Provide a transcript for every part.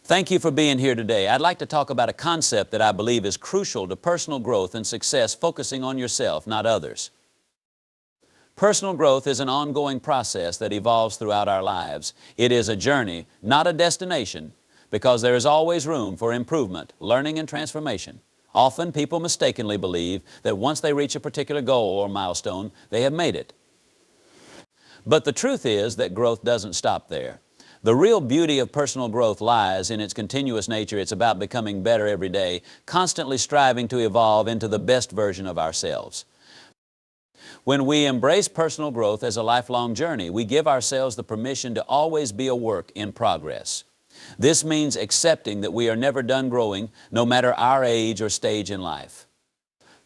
Thank you for being here today. I'd like to talk about a concept that I believe is crucial to personal growth and success, focusing on yourself, not others. Personal growth is an ongoing process that evolves throughout our lives. It is a journey, not a destination, because there is always room for improvement, learning, and transformation. Often people mistakenly believe that once they reach a particular goal or milestone, they have made it. But the truth is that growth doesn't stop there. The real beauty of personal growth lies in its continuous nature. It's about becoming better every day, constantly striving to evolve into the best version of ourselves. When we embrace personal growth as a lifelong journey, we give ourselves the permission to always be a work in progress. This means accepting that we are never done growing, no matter our age or stage in life.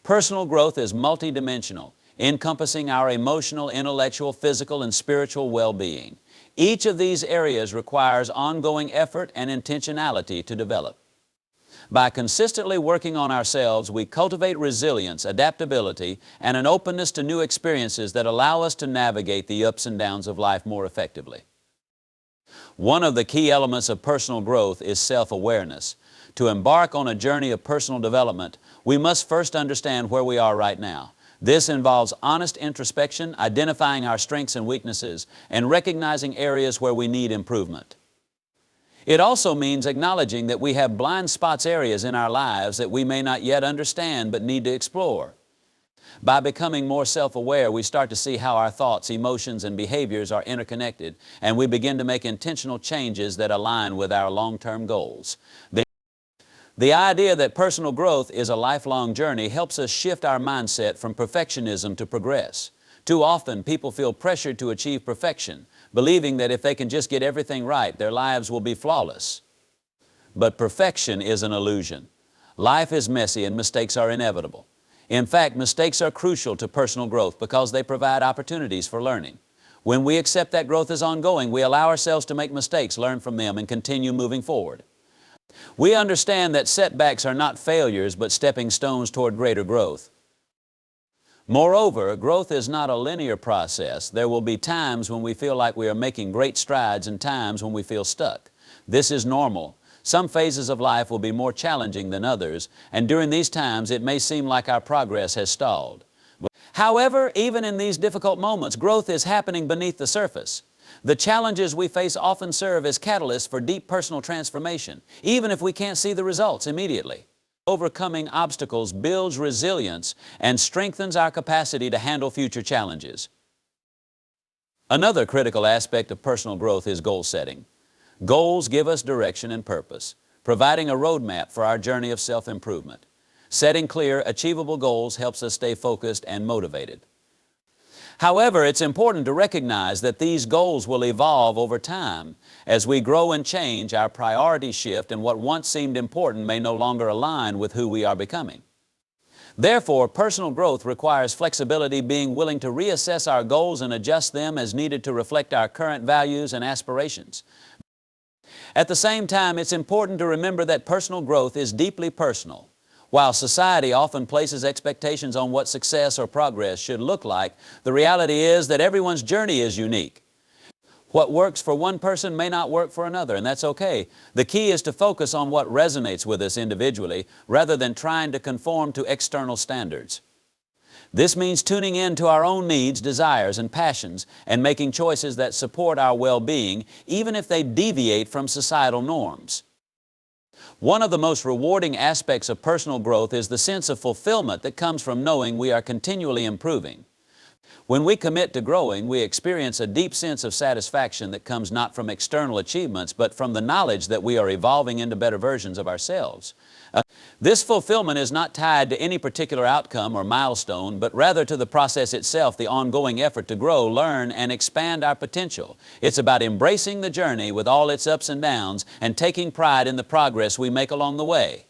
Personal growth is multidimensional, encompassing our emotional, intellectual, physical, and spiritual well-being. Each of these areas requires ongoing effort and intentionality to develop. By consistently working on ourselves, we cultivate resilience, adaptability, and an openness to new experiences that allow us to navigate the ups and downs of life more effectively. One of the key elements of personal growth is self-awareness. To embark on a journey of personal development, we must first understand where we are right now. This involves honest introspection, identifying our strengths and weaknesses, and recognizing areas where we need improvement. It also means acknowledging that we have blind spots, areas in our lives that we may not yet understand but need to explore. By becoming more self-aware, we start to see how our thoughts, emotions, and behaviors are interconnected, and we begin to make intentional changes that align with our long-term goals. The idea that personal growth is a lifelong journey helps us shift our mindset from perfectionism to progress. Too often, people feel pressured to achieve perfection, believing that if they can just get everything right, their lives will be flawless. But perfection is an illusion. Life is messy and mistakes are inevitable. In fact, mistakes are crucial to personal growth because they provide opportunities for learning. When we accept that growth is ongoing, we allow ourselves to make mistakes, learn from them, and continue moving forward. We understand that setbacks are not failures, but stepping stones toward greater growth. Moreover, growth is not a linear process. There will be times when we feel like we are making great strides and times when we feel stuck. This is normal. Some phases of life will be more challenging than others, and during these times it may seem like our progress has stalled. However, even in these difficult moments, growth is happening beneath the surface. The challenges we face often serve as catalysts for deep personal transformation, even if we can't see the results immediately. Overcoming obstacles builds resilience and strengthens our capacity to handle future challenges. Another critical aspect of personal growth is goal setting. Goals give us direction and purpose, providing a roadmap for our journey of self-improvement. Setting clear, achievable goals helps us stay focused and motivated. However, it's important to recognize that these goals will evolve over time. As we grow and change, our priorities shift, and what once seemed important may no longer align with who we are becoming. Therefore, personal growth requires flexibility, being willing to reassess our goals and adjust them as needed to reflect our current values and aspirations. At the same time, it's important to remember that personal growth is deeply personal. While society often places expectations on what success or progress should look like, the reality is that everyone's journey is unique. What works for one person may not work for another, and that's okay. The key is to focus on what resonates with us individually, rather than trying to conform to external standards. This means tuning in to our own needs, desires, and passions, and making choices that support our well-being, even if they deviate from societal norms. One of the most rewarding aspects of personal growth is the sense of fulfillment that comes from knowing we are continually improving. When we commit to growing, we experience a deep sense of satisfaction that comes not from external achievements, but from the knowledge that we are evolving into better versions of ourselves. This fulfillment is not tied to any particular outcome or milestone, but rather to the process itself, the ongoing effort to grow, learn, and expand our potential. It's about embracing the journey with all its ups and downs and taking pride in the progress we make along the way.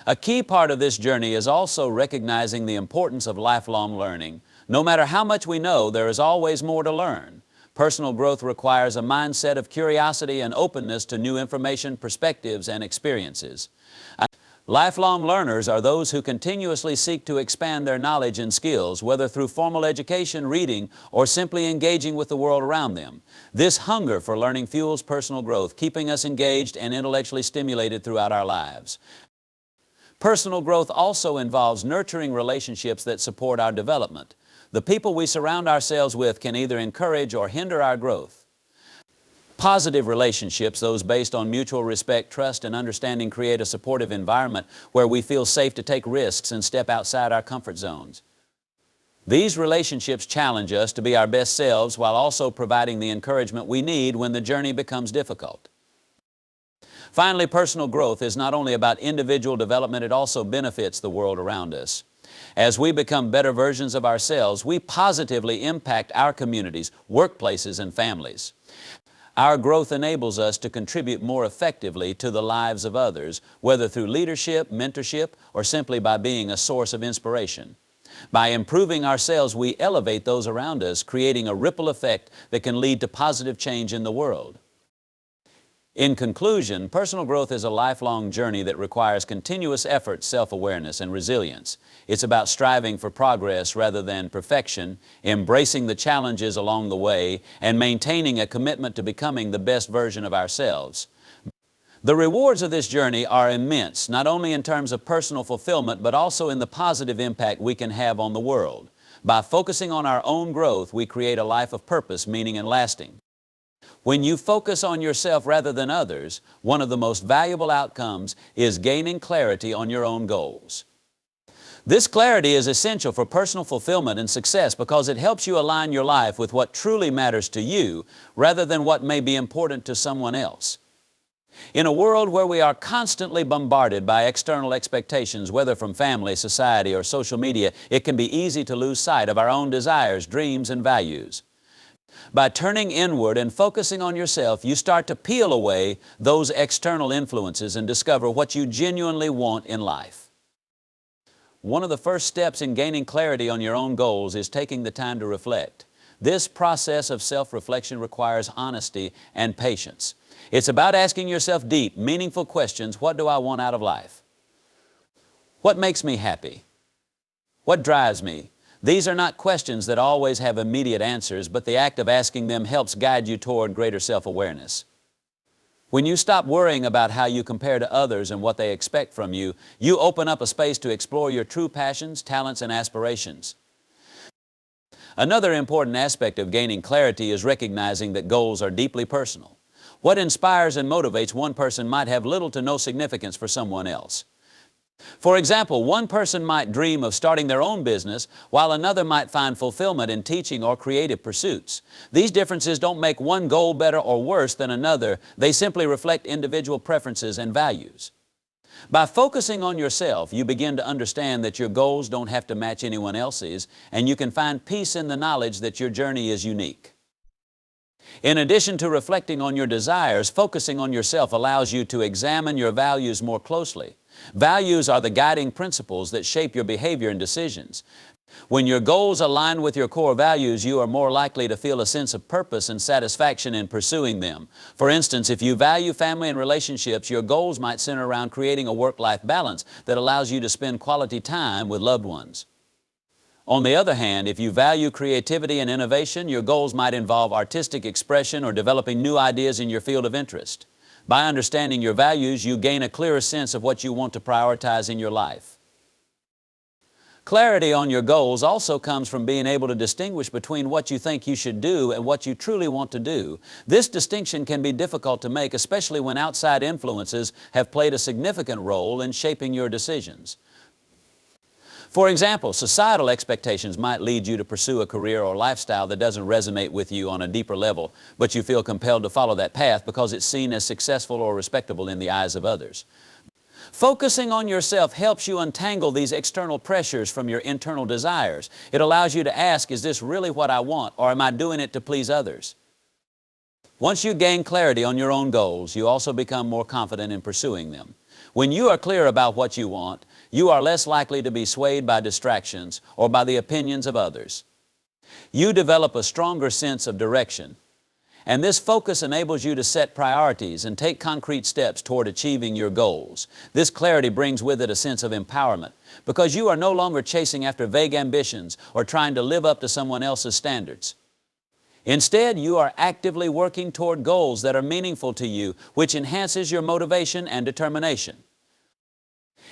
A key part of this journey is also recognizing the importance of lifelong learning. No matter how much we know, there is always more to learn. Personal growth requires a mindset of curiosity and openness to new information, perspectives, and experiences. Lifelong learners are those who continuously seek to expand their knowledge and skills, whether through formal education, reading, or simply engaging with the world around them. This hunger for learning fuels personal growth, keeping us engaged and intellectually stimulated throughout our lives. Personal growth also involves nurturing relationships that support our development. The people we surround ourselves with can either encourage or hinder our growth. Positive relationships, those based on mutual respect, trust, and understanding, create a supportive environment where we feel safe to take risks and step outside our comfort zones. These relationships challenge us to be our best selves while also providing the encouragement we need when the journey becomes difficult. Finally, personal growth is not only about individual development, it also benefits the world around us. As we become better versions of ourselves, we positively impact our communities, workplaces, and families. Our growth enables us to contribute more effectively to the lives of others, whether through leadership, mentorship, or simply by being a source of inspiration. By improving ourselves, we elevate those around us, creating a ripple effect that can lead to positive change in the world. In conclusion, personal growth is a lifelong journey that requires continuous effort, self-awareness, and resilience. It's about striving for progress rather than perfection, embracing the challenges along the way, and maintaining a commitment to becoming the best version of ourselves. The rewards of this journey are immense, not only in terms of personal fulfillment, but also in the positive impact we can have on the world. By focusing on our own growth, we create a life of purpose, meaning, and lasting. When you focus on yourself rather than others, one of the most valuable outcomes is gaining clarity on your own goals. This clarity is essential for personal fulfillment and success because it helps you align your life with what truly matters to you rather than what may be important to someone else. In a world where we are constantly bombarded by external expectations, whether from family, society, or social media, it can be easy to lose sight of our own desires, dreams, and values. By turning inward and focusing on yourself, you start to peel away those external influences and discover what you genuinely want in life. One of the first steps in gaining clarity on your own goals is taking the time to reflect. This process of self-reflection requires honesty and patience. It's about asking yourself deep, meaningful questions. What do I want out of life? What makes me happy? What drives me? These are not questions that always have immediate answers, but the act of asking them helps guide you toward greater self-awareness. When you stop worrying about how you compare to others and what they expect from you, you open up a space to explore your true passions, talents, and aspirations. Another important aspect of gaining clarity is recognizing that goals are deeply personal. What inspires and motivates one person might have little to no significance for someone else. For example, one person might dream of starting their own business, while another might find fulfillment in teaching or creative pursuits. These differences don't make one goal better or worse than another. They simply reflect individual preferences and values. By focusing on yourself, you begin to understand that your goals don't have to match anyone else's, and you can find peace in the knowledge that your journey is unique. In addition to reflecting on your desires, focusing on yourself allows you to examine your values more closely. Values are the guiding principles that shape your behavior and decisions. When your goals align with your core values, you are more likely to feel a sense of purpose and satisfaction in pursuing them. For instance, if you value family and relationships, your goals might center around creating a work-life balance that allows you to spend quality time with loved ones. On the other hand, if you value creativity and innovation, your goals might involve artistic expression or developing new ideas in your field of interest. By understanding your values, you gain a clearer sense of what you want to prioritize in your life. Clarity on your goals also comes from being able to distinguish between what you think you should do and what you truly want to do. This distinction can be difficult to make, especially when outside influences have played a significant role in shaping your decisions. For example, societal expectations might lead you to pursue a career or lifestyle that doesn't resonate with you on a deeper level, but you feel compelled to follow that path because it's seen as successful or respectable in the eyes of others. Focusing on yourself helps you untangle these external pressures from your internal desires. It allows you to ask, is this really what I want, or am I doing it to please others? Once you gain clarity on your own goals, you also become more confident in pursuing them. When you are clear about what you want, you are less likely to be swayed by distractions or by the opinions of others. You develop a stronger sense of direction. And this focus enables you to set priorities and take concrete steps toward achieving your goals. This clarity brings with it a sense of empowerment because you are no longer chasing after vague ambitions or trying to live up to someone else's standards. Instead, you are actively working toward goals that are meaningful to you, which enhances your motivation and determination.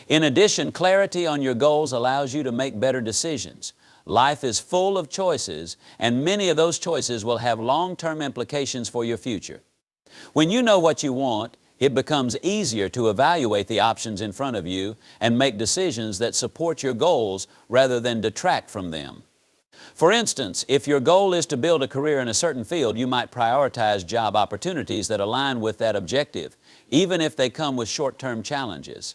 In addition, clarity on your goals allows you to make better decisions. Life is full of choices, and many of those choices will have long-term implications for your future. When you know what you want, it becomes easier to evaluate the options in front of you and make decisions that support your goals rather than detract from them. For instance, if your goal is to build a career in a certain field, you might prioritize job opportunities that align with that objective, even if they come with short-term challenges.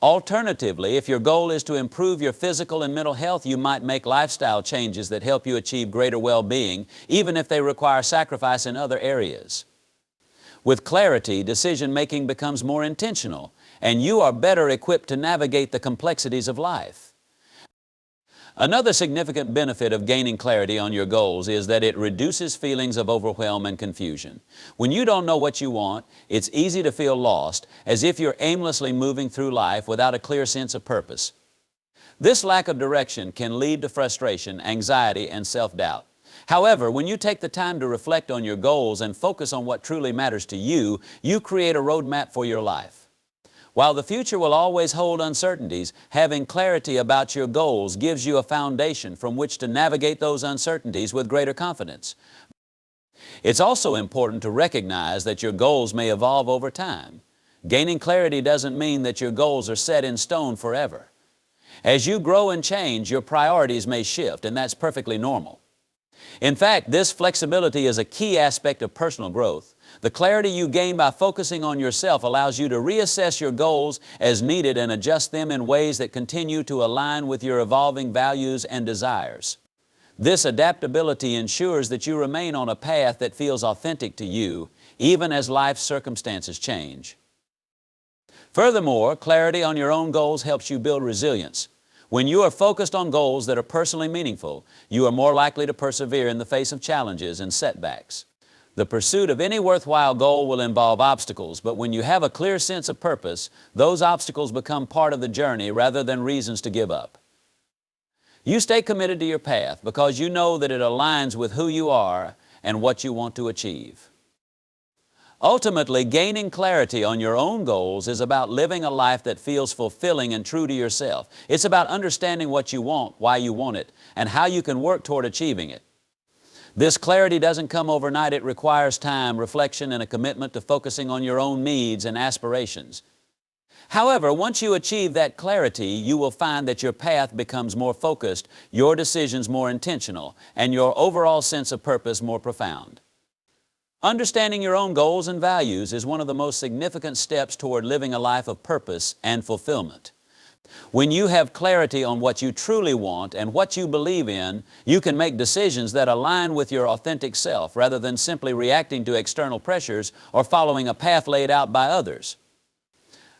Alternatively, if your goal is to improve your physical and mental health, you might make lifestyle changes that help you achieve greater well-being, even if they require sacrifice in other areas. With clarity, decision-making becomes more intentional, and you are better equipped to navigate the complexities of life. Another significant benefit of gaining clarity on your goals is that it reduces feelings of overwhelm and confusion. When you don't know what you want, it's easy to feel lost, as if you're aimlessly moving through life without a clear sense of purpose. This lack of direction can lead to frustration, anxiety, and self-doubt. However, when you take the time to reflect on your goals and focus on what truly matters to you, you create a roadmap for your life. While the future will always hold uncertainties, having clarity about your goals gives you a foundation from which to navigate those uncertainties with greater confidence. It's also important to recognize that your goals may evolve over time. Gaining clarity doesn't mean that your goals are set in stone forever. As you grow and change, your priorities may shift, and that's perfectly normal. In fact, this flexibility is a key aspect of personal growth. The clarity you gain by focusing on yourself allows you to reassess your goals as needed and adjust them in ways that continue to align with your evolving values and desires. This adaptability ensures that you remain on a path that feels authentic to you, even as life's circumstances change. Furthermore, clarity on your own goals helps you build resilience. When you are focused on goals that are personally meaningful, you are more likely to persevere in the face of challenges and setbacks. The pursuit of any worthwhile goal will involve obstacles, but when you have a clear sense of purpose, those obstacles become part of the journey rather than reasons to give up. You stay committed to your path because you know that it aligns with who you are and what you want to achieve. Ultimately, gaining clarity on your own goals is about living a life that feels fulfilling and true to yourself. It's about understanding what you want, why you want it, and how you can work toward achieving it. This clarity doesn't come overnight. It requires time, reflection, and a commitment to focusing on your own needs and aspirations. However, once you achieve that clarity, you will find that your path becomes more focused, your decisions more intentional, and your overall sense of purpose more profound. Understanding your own goals and values is one of the most significant steps toward living a life of purpose and fulfillment. When you have clarity on what you truly want and what you believe in, you can make decisions that align with your authentic self rather than simply reacting to external pressures or following a path laid out by others.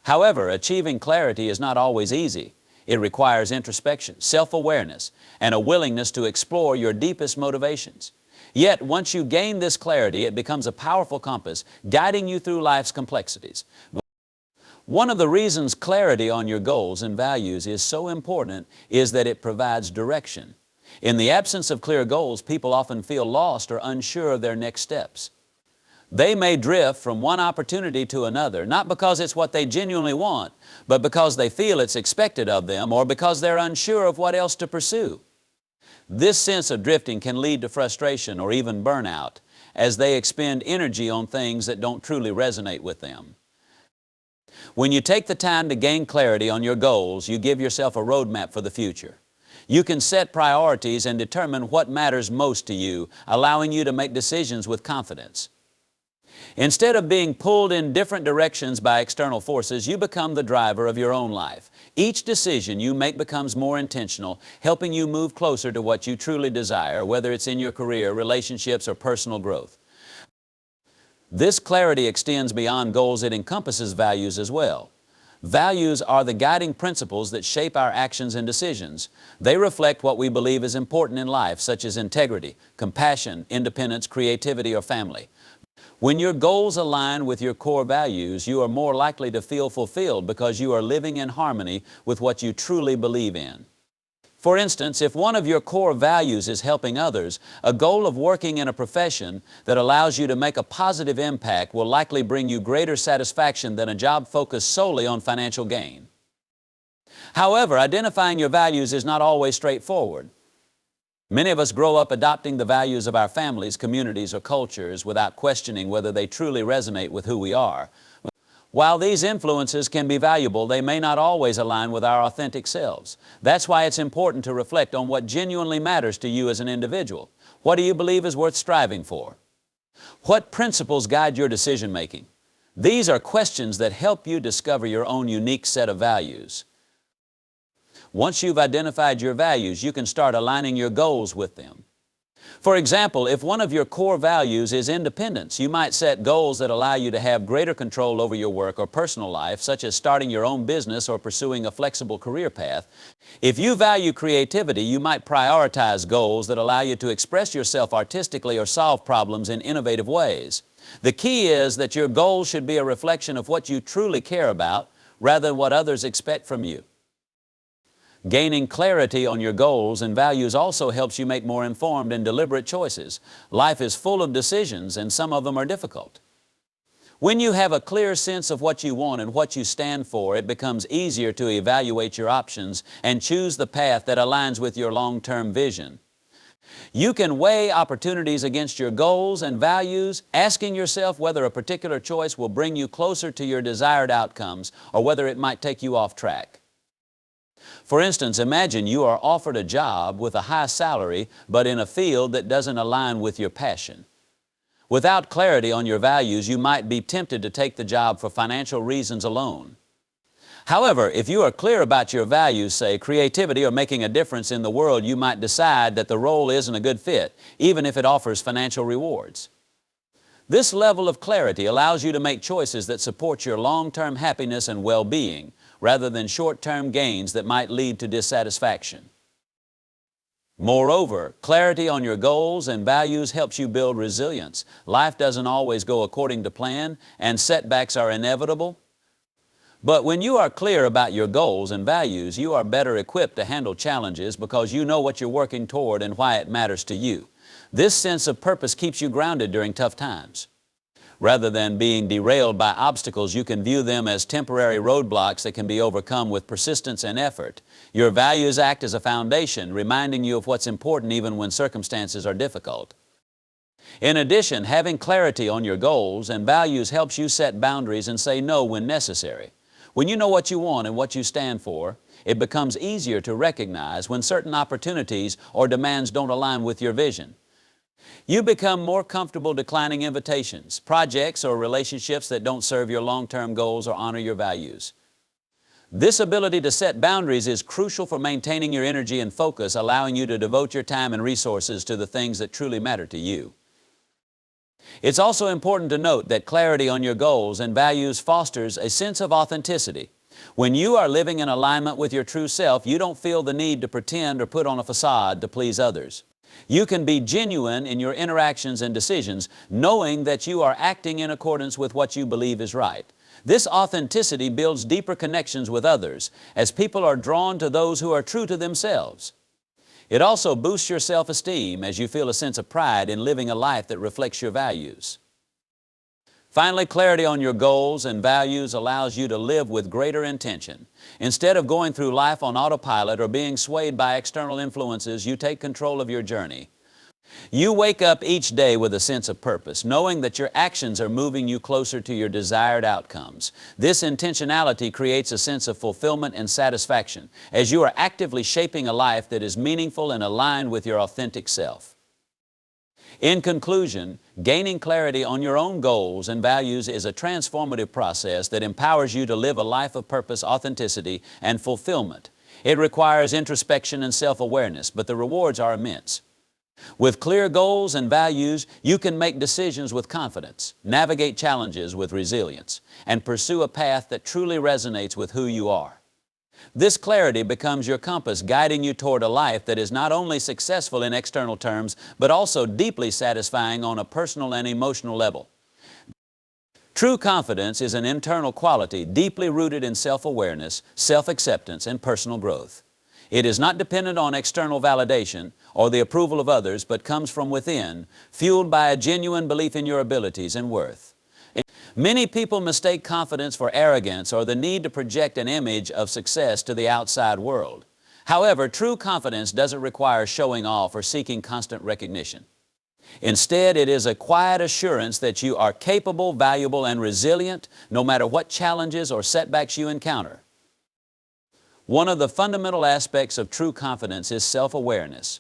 However, achieving clarity is not always easy. It requires introspection, self-awareness, and a willingness to explore your deepest motivations. Yet, once you gain this clarity, it becomes a powerful compass guiding you through life's complexities. One of the reasons clarity on your goals and values is so important is that it provides direction. In the absence of clear goals, people often feel lost or unsure of their next steps. They may drift from one opportunity to another, not because it's what they genuinely want, but because they feel it's expected of them or because they're unsure of what else to pursue. This sense of drifting can lead to frustration or even burnout as they expend energy on things that don't truly resonate with them. When you take the time to gain clarity on your goals, you give yourself a roadmap for the future. You can set priorities and determine what matters most to you, allowing you to make decisions with confidence. Instead of being pulled in different directions by external forces, you become the driver of your own life. Each decision you make becomes more intentional, helping you move closer to what you truly desire, whether it's in your career, relationships, or personal growth. This clarity extends beyond goals. It encompasses values as well. Values are the guiding principles that shape our actions and decisions. They reflect what we believe is important in life, such as integrity, compassion, independence, creativity, or family. When your goals align with your core values, you are more likely to feel fulfilled because you are living in harmony with what you truly believe in. For instance, if one of your core values is helping others, a goal of working in a profession that allows you to make a positive impact will likely bring you greater satisfaction than a job focused solely on financial gain. However, identifying your values is not always straightforward. Many of us grow up adopting the values of our families, communities, or cultures without questioning whether they truly resonate with who we are. While these influences can be valuable, they may not always align with our authentic selves. That's why it's important to reflect on what genuinely matters to you as an individual. What do you believe is worth striving for? What principles guide your decision making? These are questions that help you discover your own unique set of values. Once you've identified your values, you can start aligning your goals with them. For example, if one of your core values is independence, you might set goals that allow you to have greater control over your work or personal life, such as starting your own business or pursuing a flexible career path. If you value creativity, you might prioritize goals that allow you to express yourself artistically or solve problems in innovative ways. The key is that your goals should be a reflection of what you truly care about, rather than what others expect from you. Gaining clarity on your goals and values also helps you make more informed and deliberate choices. Life is full of decisions, and some of them are difficult. When you have a clear sense of what you want and what you stand for, it becomes easier to evaluate your options and choose the path that aligns with your long-term vision. You can weigh opportunities against your goals and values, asking yourself whether a particular choice will bring you closer to your desired outcomes or whether it might take you off track. For instance, imagine you are offered a job with a high salary, but in a field that doesn't align with your passion. Without clarity on your values, you might be tempted to take the job for financial reasons alone. However, if you are clear about your values, say creativity or making a difference in the world, you might decide that the role isn't a good fit, even if it offers financial rewards. This level of clarity allows you to make choices that support your long-term happiness and well-being, rather than short-term gains that might lead to dissatisfaction. Moreover, clarity on your goals and values helps you build resilience. Life doesn't always go according to plan, and setbacks are inevitable. But when you are clear about your goals and values, you are better equipped to handle challenges because you know what you're working toward and why it matters to you. This sense of purpose keeps you grounded during tough times. Rather than being derailed by obstacles, you can view them as temporary roadblocks that can be overcome with persistence and effort. Your values act as a foundation, reminding you of what's important even when circumstances are difficult. In addition, having clarity on your goals and values helps you set boundaries and say no when necessary. When you know what you want and what you stand for, it becomes easier to recognize when certain opportunities or demands don't align with your vision. You become more comfortable declining invitations, projects, or relationships that don't serve your long-term goals or honor your values. This ability to set boundaries is crucial for maintaining your energy and focus, allowing you to devote your time and resources to the things that truly matter to you. It's also important to note that clarity on your goals and values fosters a sense of authenticity. When you are living in alignment with your true self, you don't feel the need to pretend or put on a facade to please others. You can be genuine in your interactions and decisions, knowing that you are acting in accordance with what you believe is right. This authenticity builds deeper connections with others, as people are drawn to those who are true to themselves. It also boosts your self-esteem as you feel a sense of pride in living a life that reflects your values. Finally, clarity on your goals and values allows you to live with greater intention. Instead of going through life on autopilot or being swayed by external influences, you take control of your journey. You wake up each day with a sense of purpose, knowing that your actions are moving you closer to your desired outcomes. This intentionality creates a sense of fulfillment and satisfaction, as you are actively shaping a life that is meaningful and aligned with your authentic self. In conclusion, gaining clarity on your own goals and values is a transformative process that empowers you to live a life of purpose, authenticity, and fulfillment. It requires introspection and self-awareness, but the rewards are immense. With clear goals and values, you can make decisions with confidence, navigate challenges with resilience, and pursue a path that truly resonates with who you are. This clarity becomes your compass, guiding you toward a life that is not only successful in external terms, but also deeply satisfying on a personal and emotional level. True confidence is an internal quality deeply rooted in self-awareness, self-acceptance, and personal growth. It is not dependent on external validation or the approval of others, but comes from within, fueled by a genuine belief in your abilities and worth. Many people mistake confidence for arrogance or the need to project an image of success to the outside world. However, true confidence doesn't require showing off or seeking constant recognition. Instead, it is a quiet assurance that you are capable, valuable, and resilient no matter what challenges or setbacks you encounter. One of the fundamental aspects of true confidence is self-awareness.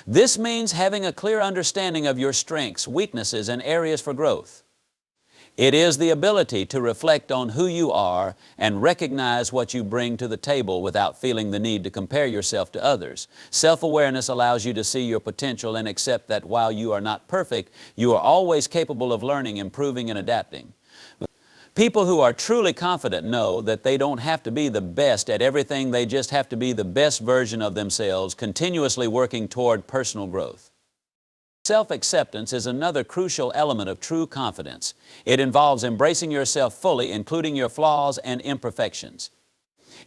This means having a clear understanding of your strengths, weaknesses, and areas for growth. It is the ability to reflect on who you are and recognize what you bring to the table without feeling the need to compare yourself to others. Self-awareness allows you to see your potential and accept that while you are not perfect, you are always capable of learning, improving, and adapting. People who are truly confident know that they don't have to be the best at everything, they just have to be the best version of themselves, continuously working toward personal growth. Self-acceptance is another crucial element of true confidence. It involves embracing yourself fully, including your flaws and imperfections.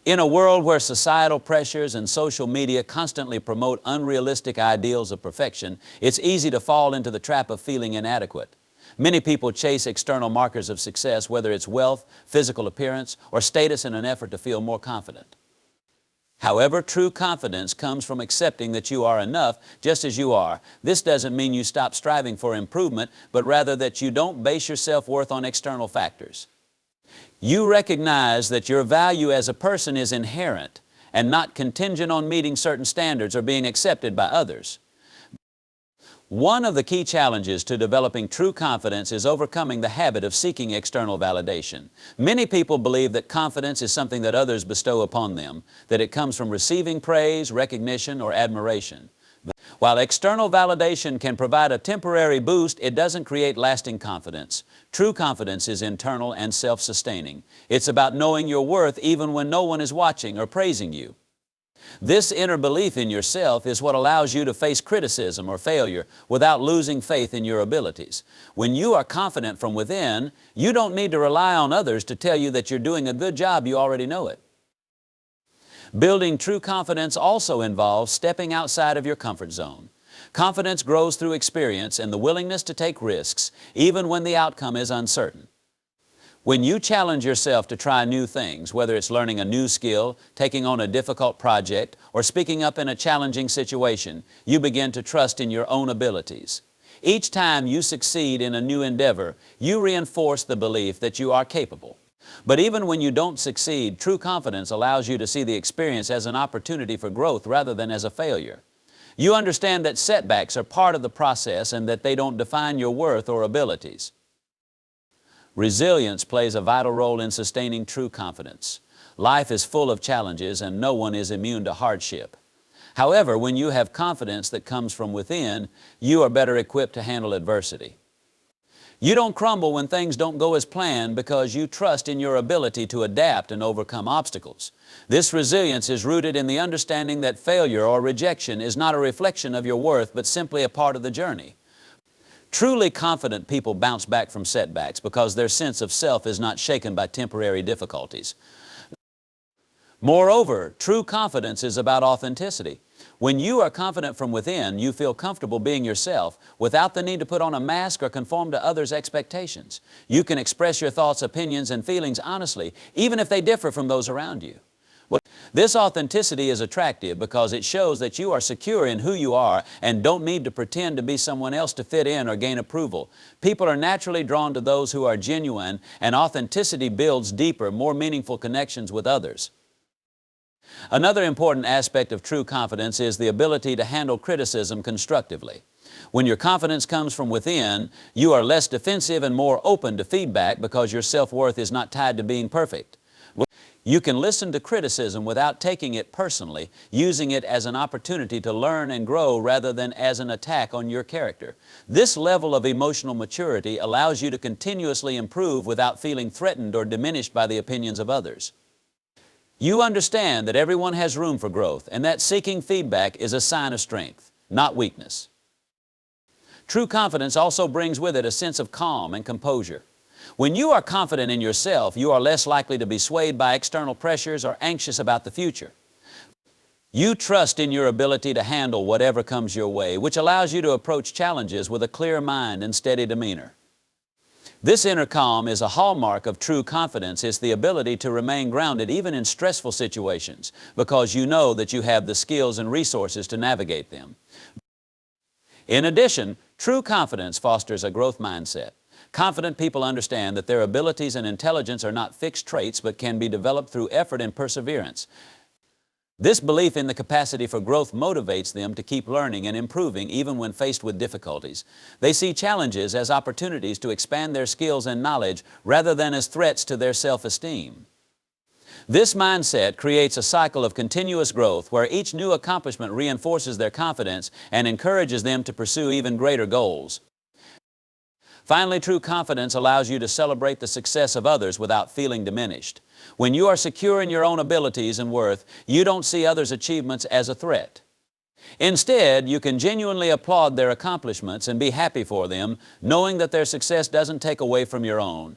In a world where societal pressures and social media constantly promote unrealistic ideals of perfection, it's easy to fall into the trap of feeling inadequate. Many people chase external markers of success, whether it's wealth, physical appearance, or status, in an effort to feel more confident. However, true confidence comes from accepting that you are enough just as you are. This doesn't mean you stop striving for improvement, but rather that you don't base your self-worth on external factors. You recognize that your value as a person is inherent and not contingent on meeting certain standards or being accepted by others. One of the key challenges to developing true confidence is overcoming the habit of seeking external validation. Many people believe that confidence is something that others bestow upon them, that it comes from receiving praise, recognition, or admiration. While external validation can provide a temporary boost, it doesn't create lasting confidence. True confidence is internal and self-sustaining. It's about knowing your worth even when no one is watching or praising you. This inner belief in yourself is what allows you to face criticism or failure without losing faith in your abilities. When you are confident from within, you don't need to rely on others to tell you that you're doing a good job. You already know it. Building true confidence also involves stepping outside of your comfort zone. Confidence grows through experience and the willingness to take risks, even when the outcome is uncertain. When you challenge yourself to try new things, whether it's learning a new skill, taking on a difficult project, or speaking up in a challenging situation, you begin to trust in your own abilities. Each time you succeed in a new endeavor, you reinforce the belief that you are capable. But even when you don't succeed, true confidence allows you to see the experience as an opportunity for growth rather than as a failure. You understand that setbacks are part of the process and that they don't define your worth or abilities. Resilience plays a vital role in sustaining true confidence. Life is full of challenges and no one is immune to hardship. However, when you have confidence that comes from within, you are better equipped to handle adversity. You don't crumble when things don't go as planned because you trust in your ability to adapt and overcome obstacles. This resilience is rooted in the understanding that failure or rejection is not a reflection of your worth, but simply a part of the journey. Truly confident people bounce back from setbacks because their sense of self is not shaken by temporary difficulties. Moreover, true confidence is about authenticity. When you are confident from within, you feel comfortable being yourself without the need to put on a mask or conform to others' expectations. You can express your thoughts, opinions, and feelings honestly, even if they differ from those around you. This authenticity is attractive because it shows that you are secure in who you are and don't need to pretend to be someone else to fit in or gain approval. People are naturally drawn to those who are genuine, and authenticity builds deeper, more meaningful connections with others. Another important aspect of true confidence is the ability to handle criticism constructively. When your confidence comes from within, you are less defensive and more open to feedback because your self-worth is not tied to being perfect. You can listen to criticism without taking it personally, using it as an opportunity to learn and grow rather than as an attack on your character. This level of emotional maturity allows you to continuously improve without feeling threatened or diminished by the opinions of others. You understand that everyone has room for growth and that seeking feedback is a sign of strength, not weakness. True confidence also brings with it a sense of calm and composure. When you are confident in yourself, you are less likely to be swayed by external pressures or anxious about the future. You trust in your ability to handle whatever comes your way, which allows you to approach challenges with a clear mind and steady demeanor. This inner calm is a hallmark of true confidence. It's the ability to remain grounded even in stressful situations because you know that you have the skills and resources to navigate them. In addition, true confidence fosters a growth mindset. Confident people understand that their abilities and intelligence are not fixed traits but can be developed through effort and perseverance. This belief in the capacity for growth motivates them to keep learning and improving even when faced with difficulties. They see challenges as opportunities to expand their skills and knowledge rather than as threats to their self-esteem. This mindset creates a cycle of continuous growth where each new accomplishment reinforces their confidence and encourages them to pursue even greater goals. Finally, true confidence allows you to celebrate the success of others without feeling diminished. When you are secure in your own abilities and worth, you don't see others' achievements as a threat. Instead, you can genuinely applaud their accomplishments and be happy for them, knowing that their success doesn't take away from your own.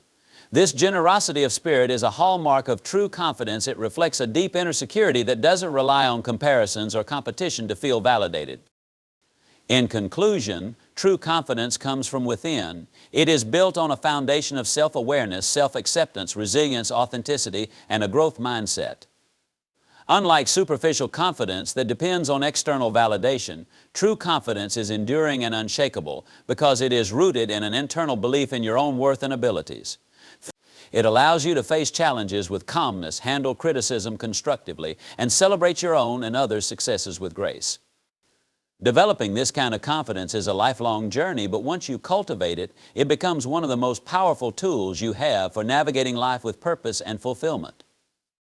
This generosity of spirit is a hallmark of true confidence. It reflects a deep inner security that doesn't rely on comparisons or competition to feel validated. In conclusion, true confidence comes from within. It is built on a foundation of self-awareness, self-acceptance, resilience, authenticity, and a growth mindset. Unlike superficial confidence that depends on external validation, true confidence is enduring and unshakable because it is rooted in an internal belief in your own worth and abilities. It allows you to face challenges with calmness, handle criticism constructively, and celebrate your own and others' successes with grace. Developing this kind of confidence is a lifelong journey, but once you cultivate it, it becomes one of the most powerful tools you have for navigating life with purpose and fulfillment.